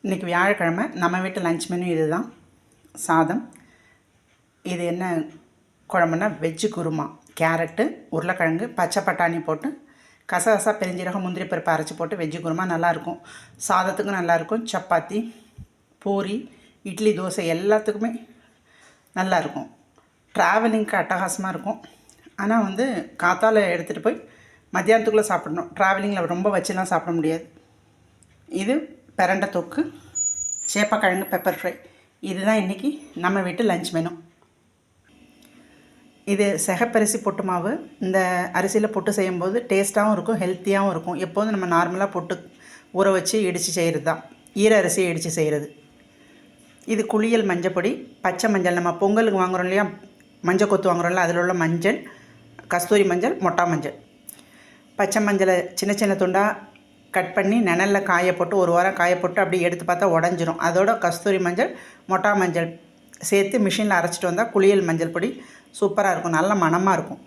இன்றைக்கி வியாழக்கிழமை. நம்ம வீட்டு லஞ்ச் மெனு இது தான். சாதம். இது என்ன குழம்புனா வெஜ்ஜு குருமா. கேரட்டு, உருளைக்கிழங்கு, பச்சை பட்டாணி போட்டு கசகசா பெருஞ்சீரகம் முந்திரி பருப்பு அரைச்சி போட்டு வெஜ்ஜு குருமா நல்லாயிருக்கும். சாதத்துக்கும் நல்லாயிருக்கும். சப்பாத்தி, பூரி, இட்லி, தோசை எல்லாத்துக்குமே நல்லாயிருக்கும். ட்ராவலிங்க்கு அட்டகாசமாக இருக்கும். ஆனால் காத்தால் எடுத்துகிட்டு போய் மத்தியானத்துக்குள்ளே சாப்பிடணும். ட்ராவலிங்கில் ரொம்ப வச்சுலாம் சாப்பிட முடியாது. இது பிரண்டை தொக்கு, சேப்பக்கிழங்கு பெப்பர் ஃப்ரை. இதுதான் இன்றைக்கி நம்ம வீட்டு லஞ்ச் மெனு. இது சிகப்பரிசி பொட்டு மாவு. இந்த அரிசியில் பொட்டு செய்யும்போது டேஸ்ட்டாகவும் இருக்கும், ஹெல்த்தியாகவும் இருக்கும். எப்போதும் நம்ம நார்மலாக பொட்டு ஊற வச்சு இடித்து செய்கிறது தான், ஈர அரிசியை இடித்து செய்கிறது. இது குளியல் மஞ்சப்பொடி, பச்சை மஞ்சள், நம்ம பொங்கலுக்கு வாங்குகிறோம் இல்லையா, மஞ்சள் கொத்து வாங்குகிறோம்ல, அதில் உள்ள மஞ்சள், கஸ்தூரி மஞ்சள், மொட்டா மஞ்சள். பச்சை மஞ்சளை சின்ன சின்ன துண்டாக கட் பண்ணி நிழலில் காய போட்டு ஒரு வாரம் காய போட்டு அப்படியே எடுத்து பார்த்தா உடஞ்சிரும். அதோட கஸ்தூரி மஞ்சள், மொட்டா மஞ்சள் சேர்த்து மிஷினில் அரைச்சிட்டு வந்தால் குளியல் மஞ்சள் பொடி சூப்பராக இருக்கும், நல்ல மணமாக இருக்கும்.